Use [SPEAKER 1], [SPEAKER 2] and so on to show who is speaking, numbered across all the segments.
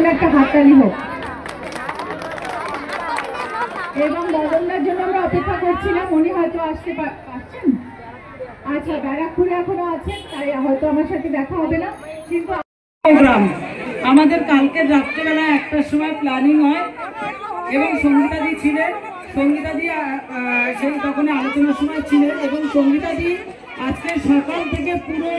[SPEAKER 1] জন্য একটা হাততালি হোক। এবং মদনদার জন্য আমরা অপেক্ষা করছিলাম, উনি হয়তো আসতে পারছেন। আচ্ছা, ব্যারাকপুরে এখনো আছেন, তাই হয়তো আমার সাথে দেখা হবে না, কিন্তু প্রোগ্রাম আমাদের কালকে রাত্রেবেলা 1টার সময় প্ল্যানিং হয় এবং সঙ্গীতাদি ছিলেন। সঙ্গীতাদি সেই তখন আলোচনার সময় ছিলেন এবং সঙ্গীতাদি আজকে সকাল থেকে পুরো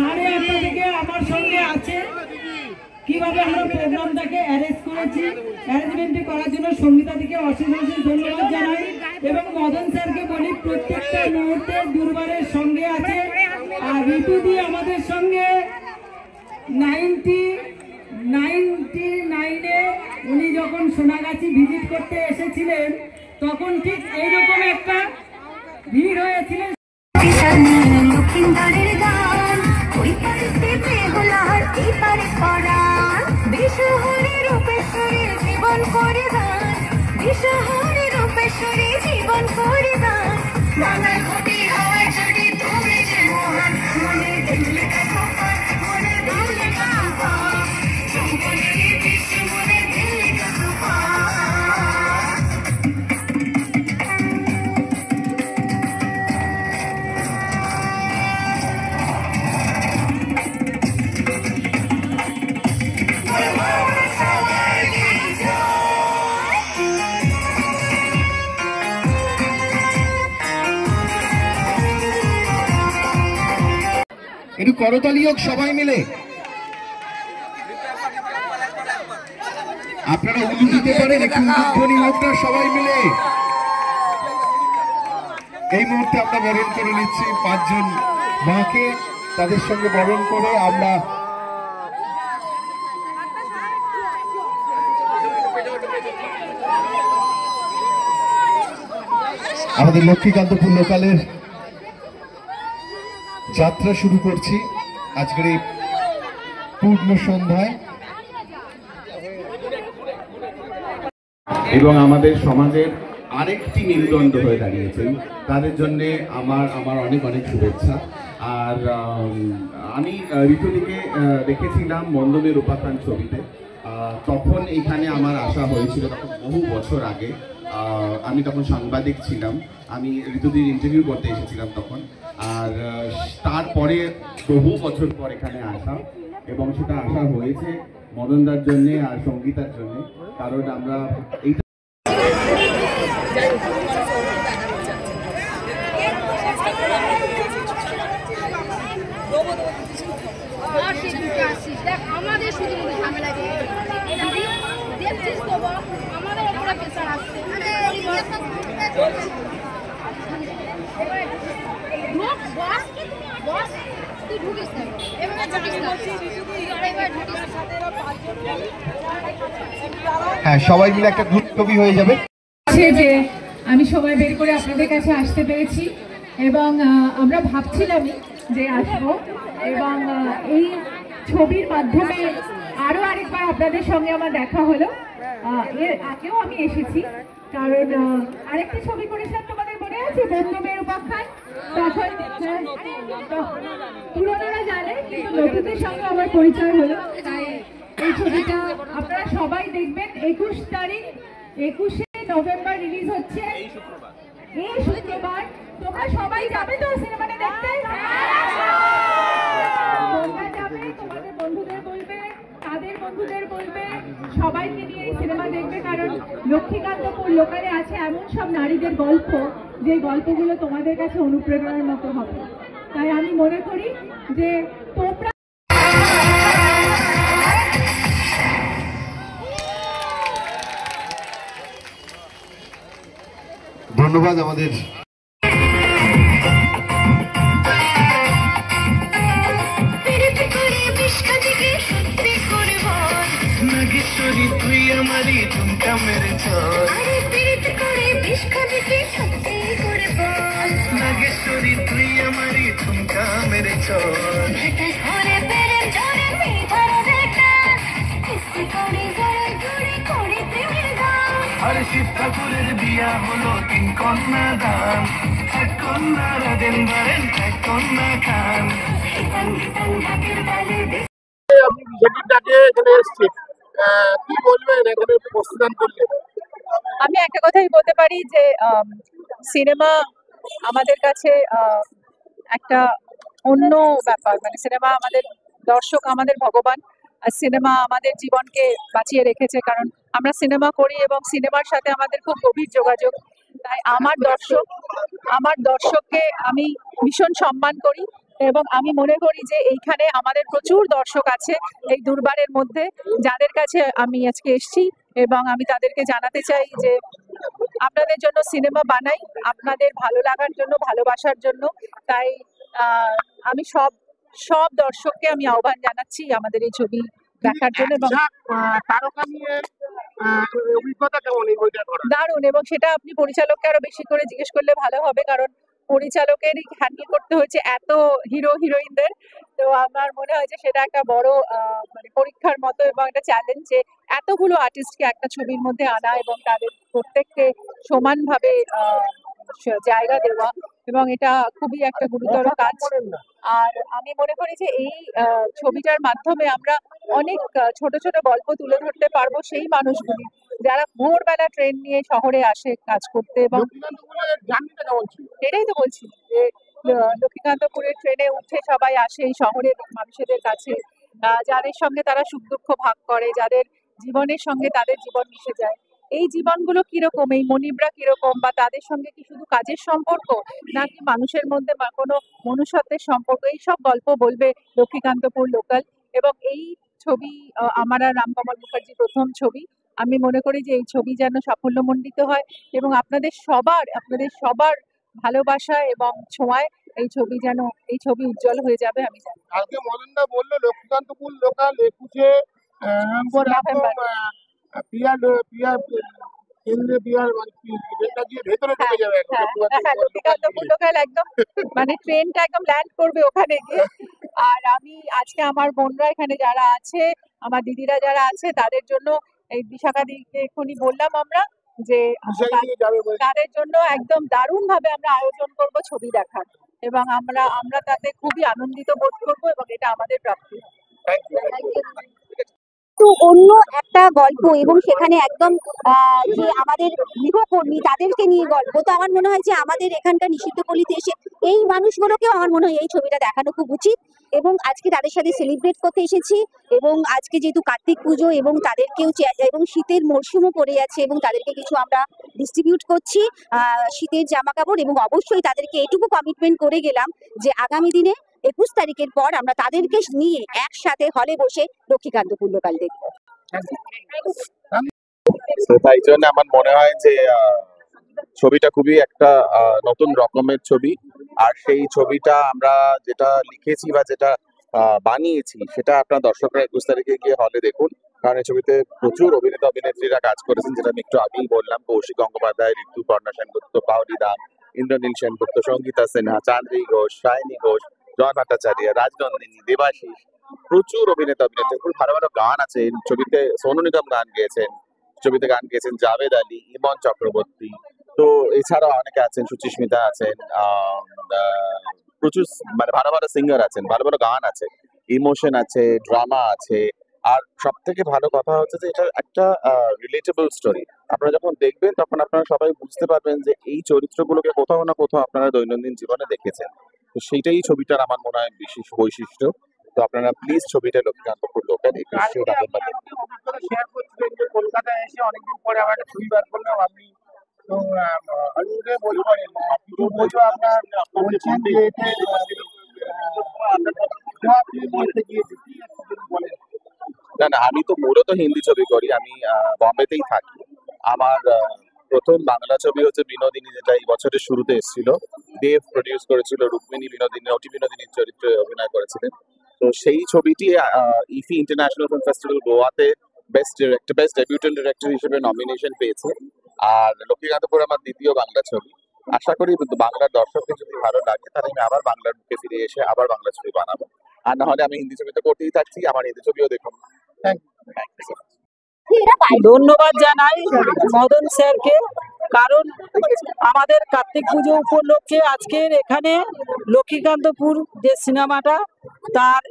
[SPEAKER 1] 8:30 থেকে আমার সঙ্গে আছে। কিভাবে আমরা প্রোগ্রামটাকে অ্যারেঞ্জ করেছি, অ্যারেঞ্জমেন্ট করার জন্য সঙ্গীতাদিকে অশেষ অশেষ ধন্যবাদ জানাই। এবং মদন স্যারকে বলি প্রত্যেকটা মুহূর্তে দুর্বারের সঙ্গে আছে। আর ঋতুদি আমাদের সঙ্গে 99-এ উনি যখন সোনাগাছি ভিজিট করতে এসেছিলেন তখন ঠিক এইরকম একটা ভিড় হয়েছিলেন।
[SPEAKER 2] একটু করতালি হোক সবাই মিলে। আপনারা উলু দিতে পারেন, একটু উলুধ্বনি হোক না সবাই মিলে। এই মুহূর্তে আমরা বরণ করে নিচ্ছি 5 জন মাকে। তাদের সঙ্গে বরণ করে আমরা আমাদের লক্ষ্মীকান্তপুর লোকালের যাত্রা শুরু করছি আজকের এই পূর্ণ সন্ধ্যায়।
[SPEAKER 3] এবং আমাদের সমাজের আরেকটি মেরুদণ্ড হয়ে দাঁড়িয়েছেন, তাদের জন্য আমার অনেক অনেক শুভেচ্ছা। আর আমি ঋতুদিকে দেখেছিলাম বন্ধনের উপাখ্যান ছবিতে, তখন এখানে আমার আসা হয়েছিল, তখন বহু বছর আগে। আমি তখন সাংবাদিক ছিলাম, আমি ঋতুদির ইন্টারভিউ করতে এসেছিলাম তখন। আর তারপরে বহু বছর পর এখানে আসা, এবং সেটা আসা হয়েছে মদনদার জন্যে আর সঙ্গীতার জন্যে, কারণ আমরা এইটা
[SPEAKER 4] আমাদের শুধু ঝামেলা দেখছিস তো, আমাদের ওপরে প্রেসার আসছে।
[SPEAKER 2] হ্যাঁ, সবাই মিলে একটা গ্রুপ ছবি হয়ে যাবে।
[SPEAKER 1] যে আমি সময় বের করে আপনাদের কাছে আসতে পেরেছি এবং আমরা ভাবছিলামই যে আসবো, এবং এই ছবির মাধ্যমে আরো আরেকবার আপনাদের সঙ্গে আমার দেখা হলো। এর আগেও আমি এসেছি, কারণ আরেকটা ছবি করেছিলাম, তোমাদের মনে আছে, বন্ধুমের উপাখ্যান। তখন পুরোনোরা জানে, কিন্তু নতুনদের সঙ্গে আমার পরিচয় হলো। তাই এই ছবিটা আপনারা সবাই দেখবেন। 21 নভেম্বর রিলিজ হচ্ছে, এই শুক্রবার। তোমরা সবাই যাবে তো সিনেমাটা দেখতে? তোমরা যাবে, তোমাদের বন্ধুদের বলবে, তাদের বন্ধুদের বলবে, সবাইকে নিয়ে এই সিনেমা দেখবে। কারণ লক্ষ্মীকান্তপুর লোকালে আছে এমন সব নারীদের গল্প, যে গল্পগুলো তোমাদের কাছে অনুপ্রেরণার মতো হবে। তাই আমি মনে করি যে তোমরা
[SPEAKER 2] ধন্যবাদ আমাদের
[SPEAKER 5] নাগেশ্বরী, তুই আমারই ঝুমকা মেরে চল। নাগেশ্বরী, তুই আমারই ঝুমকা মেরে চল। আরে শিব ঠাকুরের বিয়া হলো 3 কন্যা দান, 1 কন্যা রাজেন্দ্রের, 1 কন্যা খান।
[SPEAKER 6] আমি বিজেপির ডাকে এখানে এসেছি।
[SPEAKER 2] কি বলবেন এখানে প্রস্তুদান করলেন?
[SPEAKER 1] আমি একটা কথাই বলতে পারি যে সিনেমা আমাদের কাছে একটা অন্য ব্যাপার, মানে সিনেমা আমাদের দর্শক আমাদের ভগবান, আর সিনেমা আমাদের জীবনকে বাঁচিয়ে রেখেছে, কারণ আমরা সিনেমা করি এবং সিনেমার সাথে আমাদের খুব গভীর যোগাযোগ। তাই আমার দর্শককে আমি ভীষণ সম্মান করি এবং আমি মনে করি যে এইখানে আমাদের প্রচুর দর্শক আছে এই দুর্বারের মধ্যে, যাদের কাছে আমি আজকে এসেছি এবং আমি তাদেরকে জানাতে চাই যে আপনাদের জন্য সিনেমা বানাই, আপনাদের ভালো লাগার জন্য, ভালোবাসার জন্য। তাই আমি সব দর্শককে আমি আহ্বান জানাচ্ছি আমাদের এই ছবি দেখার জন্য। এবং
[SPEAKER 2] তারকা নিয়ে অভিজ্ঞতা কেমন এই বইটা করা?
[SPEAKER 1] দারুণ, এবং সেটা আপনি পরিচালককে আরো বেশি করে জিজ্ঞেস করলে ভালো হবে, কারণ পরিচালকেরই হ্যান্ডেল করতে হয়েছে এত হিরো হিরোইনদের। তো আমার মনে হয় যে সেটা একটা বড় মানে পরীক্ষার মতো এবং একটা চ্যালেঞ্জ, যে এতগুলো আর্টিস্টকে একটা ছবির মধ্যে আনা এবং তাদের প্রত্যেককে সমানভাবে জায়গা দেওয়া, এবং এটা খুবই একটা গুরুতর কাজ। আর আমি মনে করি যে এই ছবিটার মাধ্যমে আমরা অনেক ছোট ছোট গল্প তুলে ধরতে পারবো সেই মানুষগুলি যারা ভোরবেলা ট্রেন নিয়ে শহরে আসে কাজ করতে। এবং এটাই তো বলছি যে লক্ষ্মীকান্তপুরের ট্রেনে উঠে সবাই আসে এই শহরের মানুষদের কাছে, যাদের সঙ্গে তারা সুখ দুঃখ ভাগ করে, যাদের জীবনের সঙ্গে তাদের জীবন মিশে যায়। এই জীবনগুলো কিরকম, এই মনিবরা কিরকম, বা তাদের সঙ্গে কি শুধু কাজের সম্পর্ক নাকি মানুষের মধ্যে কোনো মনুষ্যত্বের সম্পর্ক, এই সব গল্প বলবে লক্ষ্মীকান্তপুর লোকাল। এবং এই ছবি আমার আর রামকমল মুখার্জি প্রথম ছবি। আমি মনে করি যে এই ছবি যেন সাফল্যমণ্ডিত হয় এবং আপনাদের সবার ভালোবাসা এবং ছোঁয়ায় এই ছবি উজ্জ্বল হয়ে যাবে, আমি জানি।
[SPEAKER 2] আজকে মদনদা বললো লক্ষ্মীকান্তপুর লোকাল 21 নভেম্বর
[SPEAKER 1] নভেম্বর।
[SPEAKER 2] কেন্দ্রে বিহার মানে এটা দিয়ে ভেতরে ঢুকে যাবে
[SPEAKER 1] লক্ষ্মীকান্তপুর লোকাল একদম মানে ট্রেনটা একদম ল্যান্ড করবে ওখানে গিয়ে। আর আমি আজকে আমার বোনরা এখানে যারা আছে, আমার দিদিরা যারা আছে, তাদের জন্য এই বিশাখা দিদিকে এক্ষুনি বললাম আমরা যে তাদের জন্য একদম দারুণ ভাবে আমরা আয়োজন করব ছবি দেখার, এবং আমরা তাতে খুবই আনন্দিত বোধ করবো এবং এটা আমাদের প্রাপ্তি।
[SPEAKER 6] তো অন্য একটা গল্প, এবং সেখানে একদম যে আমাদের গৃহকর্মী তাদেরকে নিয়ে গল্প। তো আমার মনে হয় যে আমাদের এখানকার নিষিদ্ধপল্লীতে এসে এই মানুষগুলোকেও আমার মনে হয় এই ছবিটা দেখানো খুব উচিত, এবং আজকে তাদের সাথে সেলিব্রেট করতে এসেছি। এবং আজকে যেহেতু কার্তিক পুজো এবং তাদেরকেও এবং শীতের মরশুমও পড়ে যাচ্ছে, এবং তাদেরকে কিছু আমরা ডিস্ট্রিবিউট করছি শীতের জামা কাপড়, এবং অবশ্যই তাদেরকে এটুকু কমিটমেন্ট করে গেলাম যে আগামী দিনে 21 তারিখের পর আমরা তাদেরকে নিয়ে একসাথে হলে বসে লক্ষ্মীকান্তপুর লোকাল দেখবো।
[SPEAKER 3] তাই জন্য আমার মনে হয় যে ছবিটা খুবই একটা নতুন রকমের ছবি। আর সেই ছবিটা আমরা যেটা লিখেছি বা যেটা বানিয়েছি সেটা আপনার দর্শকরা 21 তারিখে গিয়ে হলে দেখুন, কারণ এই ছবিতে প্রচুর অভিনেতা অভিনেত্রীরা কাজ করেছেন, যেটা আমি একটু আগেই বললাম। কৌশিক গঙ্গোপাধ্যায়, ঋতু পর্ণা সেনগুপ্ত, পাওলি দাম, ইন্দ্রনীল সেনগুপ্ত, সঙ্গীতা সিনহা, চাঁদনী ঘোষ, সায়নী ঘোষ, জন ভট্টাচার্য, রাজনন্দিনী, দেবাশিস, প্রচুর অভিনেতা অভিনেত্রী। খুব ভালো ভালো গান আছে এই ছবিতে। সোনু নিগম গান গেয়েছেন, ছবিতে গান গেয়েছেন জাভেদ আলী, ইমন চক্রবর্তী। তো এছাড়াও অনেকে আছেন, সুচিস্মিতা আছেন, প্রচুর মানে ভালো ভালো সিঙ্গার আছেন, ভালো ভালো গান আছে, ইমোশন আছে, ড্রামা আছে। আর সব থেকে ভালো কথা হচ্ছে যে এটা একটা রিলেটেবল স্টোরি। আপনারা যখন দেখবেন তখন আপনারা সবাই বুঝতে পারবেন যে এই চরিত্রগুলোকে কোথাও না কোথাও আপনারা দৈনন্দিন জীবনে দেখেছেন। তো সেইটাই ছবিটার আমার মনে হয় বিশেষ বৈশিষ্ট্য। তো আপনারা প্লিজ ছবিটা লক্ষ্মীকান্তপুর লোকাল 21 নভেম্বর
[SPEAKER 2] শেয়ার করছিলেন যে কলকাতায় এসে অনেকদিন পরে আবার একটা ছবি বার করলাম আপনি। তো হলিউডে বলবেন কিছু বলছো আপনার বলছেন যে
[SPEAKER 3] না না, আমি তো মূলত হিন্দি ছবি করি। আমি বম্বেতেই থাকি। আমার প্রথম বাংলা ছবি হচ্ছে বিনোদিনী, যেটা এই বছরের শুরুতে এসেছিল। দেব প্রডিউস করেছিল, রুক্মিণী বিনোদিনী, অতি বিনোদিনীর চরিত্রে অভিনয় করেছিলেন। তো সেই ছবিটি ইফি ইন্টারন্যাশনাল ফিল্ম ফেস্টিভ্যাল গোয়াতে বেস্ট ডেবিউটেন্ট ডিরেক্টর হিসেবে নমিনেশন পেয়েছে। আর লক্ষ্মীকান্তপুর আমার দ্বিতীয় বাংলা ছবি। আশা করি বাংলার দর্শককে যদি ভালো লাগে তাহলে আমি আবার বাংলার বুকে ফিরে এসে আবার বাংলা ছবি বানাবো। আর না হলে আমি হিন্দি ছবিতে করতেই থাকছি। আমার হিন্দি ছবিও দেখুন। Thank you.
[SPEAKER 7] ধন্যবাদ জানাই মদন স্যারকে, কারণ আমাদের কার্তিক পুজো উপলক্ষে আজকের এখানে লক্ষ্মীকান্তপুর যে সিনেমাটা, তার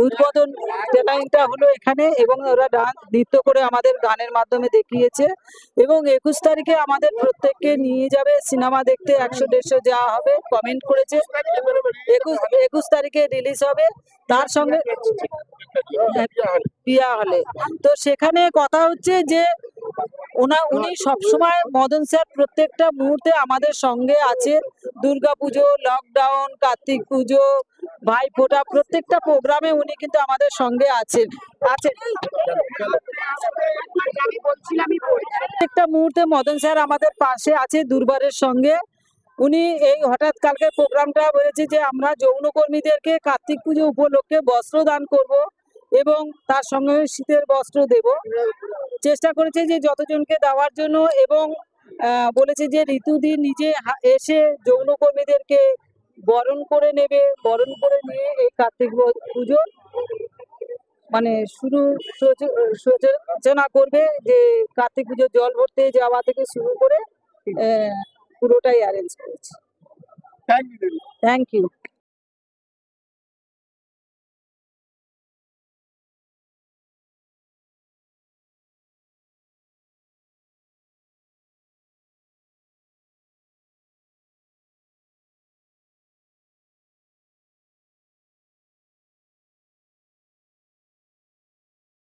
[SPEAKER 7] উদ্বোধন ট্রেনিংটা হলো এখানে, এবং ওরা ডান্স নৃত্য করে আমাদের গানের মাধ্যমে দেখিয়েছে। এবং 21 তারিখে আমাদের প্রত্যেককে নিয়ে যাবে সিনেমা দেখতে, 100-150 যাওয়া হবে কমেন্ট করেছে। 21 তারিখে রিলিজ হবে, তার সঙ্গে প্রিয়া হলে। তো সেখানে কথা হচ্ছে যে উনি সবসময়, মদন স্যার প্রত্যেকটা মুহূর্তে আমাদের সঙ্গে আছে। দুর্গাপুজো, লকডাউন, কার্তিক পুজো, ভাইফোঁটা, প্রত্যেকটা প্রোগ্রামে উনি কিন্তু আমাদের সঙ্গে আছেন। প্রত্যেকটা মুহূর্তে মদন স্যার আমাদের পাশে আছে দুর্বারের সঙ্গে। উনি এই হঠাৎ কালকে প্রোগ্রামটা বলেছে যে আমরা যৌনকর্মীদেরকে কার্তিক পুজো উপলক্ষে বস্ত্র দান করব এবং তার সঙ্গে শীতের বস্ত্র দেব। চেষ্টা করেছে যে যতজনকে দেওয়ার জন্য, এবং বলেছে যে ঋতুদি নিজে এসে যৌনকর্মীদেরকে বরণ করে নেবে, বরণ করে নিয়ে এই কার্তিক পুজো মানে শুরু সূচনা করবে। যে কার্তিক পুজো জল ভরতে যাওয়া থেকে শুরু করে পুরোটাই অ্যারেঞ্জ করেছে।
[SPEAKER 2] Thank you.
[SPEAKER 7] Thank you.